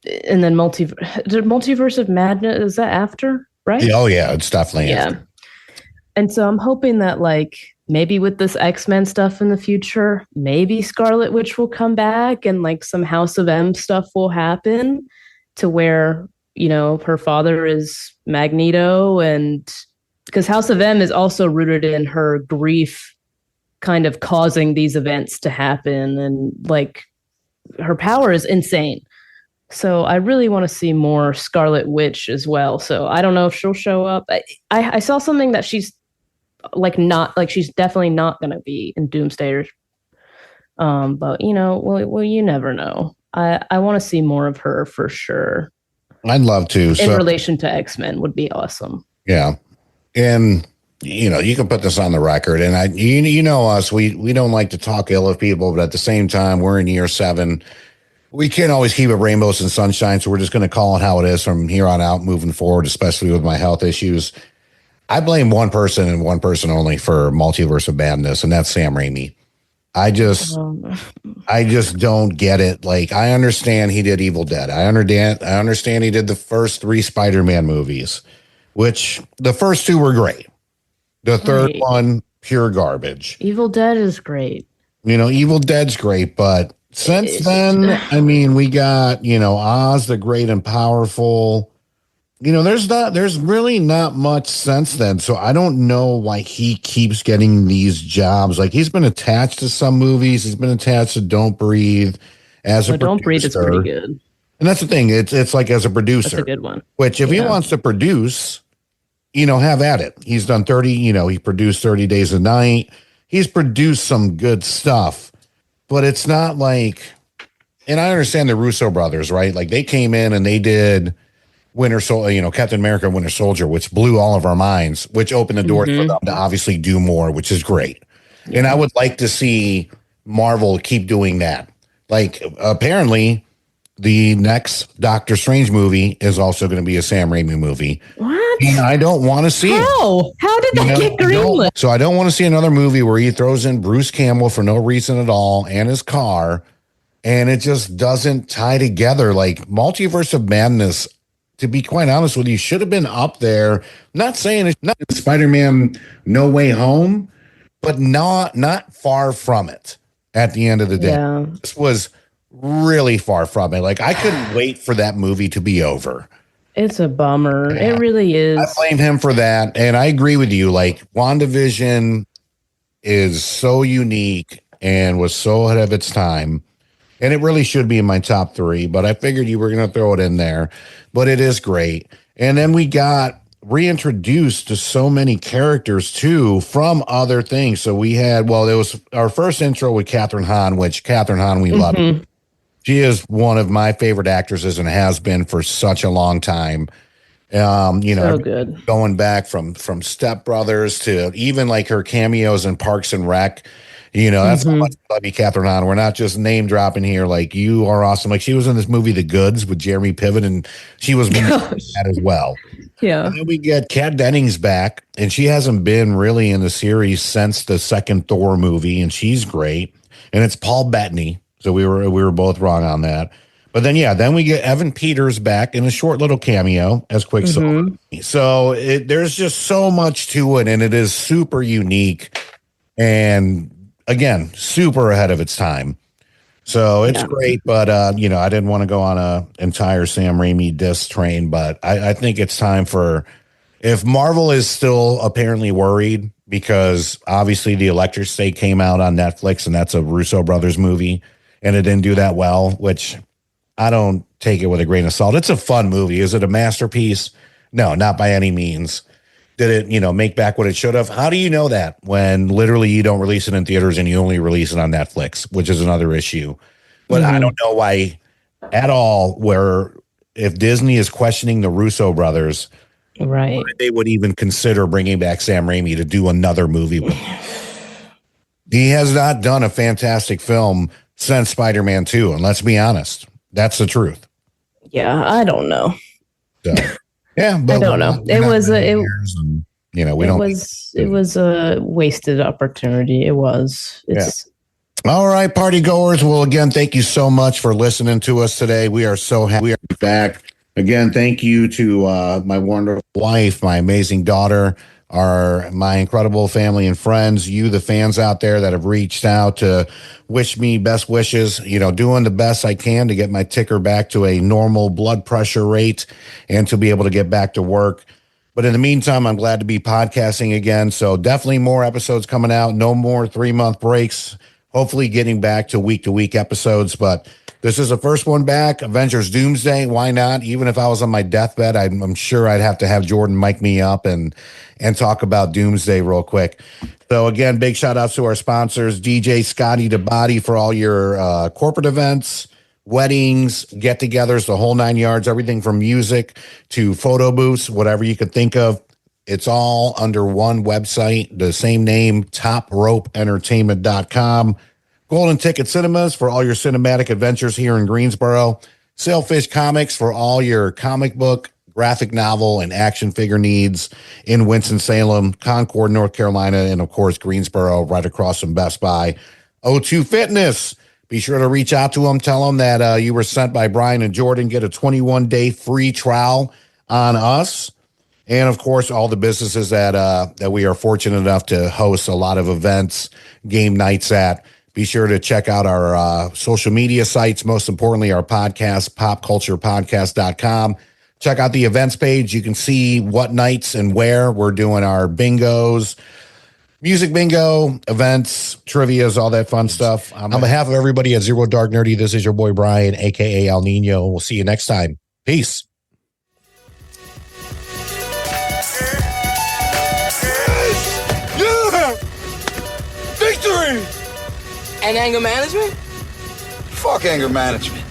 then Multiverse of Madness, is that after, right? Oh yeah, it's definitely after. And so I'm hoping that like maybe with this X-Men stuff in the future, maybe Scarlet Witch will come back and like some House of M stuff will happen to where, her father is Magneto, and because House of M is also rooted in her grief kind of causing these events to happen, and like her power is insane. So I really want to see more Scarlet Witch as well. So I don't know if she'll show up. I saw something that she's she's definitely not going to be in Doomsday. But well, you never know. I want to see more of her for sure. I'd love to. In relation to X-Men would be awesome. Yeah. And you can put this on the record, and you know us, we don't like to talk ill of people, but at the same time, we're in year 7. We can't always keep it rainbows and sunshine, so we're just going to call it how it is from here on out moving forward, especially with my health issues. I blame one person and one person only for Multiverse of Madness, and that's Sam Raimi. I just don't get it. Like, I understand he did Evil Dead. I understand he did the first 3 Spider-Man movies, which the first 2 were great. The third one, pure garbage. Evil Dead is great. Evil Dead's great, but since then, I mean, we got, Oz the Great and Powerful. There's really not much since then. So I don't know why he keeps getting these jobs. Like, he's been attached to some movies. He's been attached to Don't Breathe as a producer. Don't Breathe is pretty good. And that's the thing. It's like as a producer. That's a good one. Which if he wants to produce, have at it. He's done 30, he produced 30 Days a Night. He's produced some good stuff. But it's not like, and I understand the Russo brothers, right? Like, they came in and they did Winter Soldier, Captain America, Winter Soldier, which blew all of our minds, which opened the door for them to obviously do more, which is great. Yeah. And I would like to see Marvel keep doing that. Like, apparently the next Doctor Strange movie is also going to be a Sam Raimi movie. What? And I don't want to see it. How did that get greenlit? So I don't want to see another movie where he throws in Bruce Campbell for no reason at all and his car, and it just doesn't tie together. Like, Multiverse of Madness, to be quite honest with you, should have been up there. Not saying it's not Spider-Man No Way Home, but not far from it at the end of the day. Yeah. This was really far from it. Like, I couldn't wait for that movie to be over. It's a bummer. Yeah. It really is. I blame him for that. And I agree with you. Like, WandaVision is so unique and was so ahead of its time. And it really should be in my top 3, but I figured you were going to throw it in there. But it is great. And then we got reintroduced to so many characters, too, from other things. So we had, it was our first intro with Catherine Hahn, which Catherine Hahn, we love. She is one of my favorite actresses and has been for such a long time. So good. Going back from Step Brothers to even like her cameos in Parks and Rec. That's how much I love you, Catherine Hahn. We're not just name dropping here. Like, you are awesome. Like, she was in this movie, The Goods, with Jeremy Piven, and she was in that as well. Yeah. And then we get Kat Dennings back, and she hasn't been really in the series since the second Thor movie, and she's great. And it's Paul Bettany. So we were both wrong on that. But then we get Evan Peters back in a short little cameo as Quicksilver. So there's just so much to it, and it is super unique and, again, super ahead of its time. So it's great, but, I didn't want to go on a entire Sam Raimi diss train, but I think it's time for, if Marvel is still apparently worried, because obviously the Electric State came out on Netflix, and that's a Russo brothers movie, and it didn't do that well, which I don't take it with a grain of salt. It's a fun movie. Is it a masterpiece? No, not by any means. Did it, make back what it should have? How do you know that when literally you don't release it in theaters and you only release it on Netflix, which is another issue? But I don't know why at all, where if Disney is questioning the Russo brothers, right, they would even consider bringing back Sam Raimi to do another movie with him. He has not done a fantastic film since Spider-Man 2, and let's be honest, that's the truth. Yeah, I don't know. So, yeah, but I don't know. It was a wasted opportunity. It was. All right, party goers. Well, again, thank you so much for listening to us today. We are so happy we are back. Again, thank you to my wonderful wife, my amazing daughter, are my incredible family and friends, you, the fans out there that have reached out to wish me best wishes, doing the best I can to get my ticker back to a normal blood pressure rate and to be able to get back to work. But in the meantime, I'm glad to be podcasting again. So definitely more episodes coming out, no more 3-month breaks, hopefully getting back to week episodes. But this is the first one back, Avengers Doomsday. Why not? Even if I was on my deathbed, I'm sure I'd have to have Jordan mic me up and talk about Doomsday real quick. So again, big shout outs to our sponsors, DJ Scotty DeBody for all your corporate events, weddings, get-togethers, the whole 9 yards, everything from music to photo booths, whatever you could think of. It's all under one website, the same name, topropeentertainment.com. Golden Ticket Cinemas for all your cinematic adventures here in Greensboro. Sailfish Comics for all your comic book, graphic novel, and action figure needs in Winston-Salem, Concord, North Carolina, and of course, Greensboro, right across from Best Buy. O2 Fitness. Be sure to reach out to them. Tell them that you were sent by Brian and Jordan. Get a 21-day free trial on us. And, of course, all the businesses that we are fortunate enough to host a lot of events, game nights at. Be sure to check out our social media sites, most importantly, our podcast, popculturepodcast.com. Check out the events page. You can see what nights and where we're doing our bingos, music bingo, events, trivias, all that fun stuff. On behalf of everybody at Zero Dark Nerdy, this is your boy Brian, a.k.a. El Nino. We'll see you next time. Peace. Yeah! Victory! And anger management? Fuck anger management.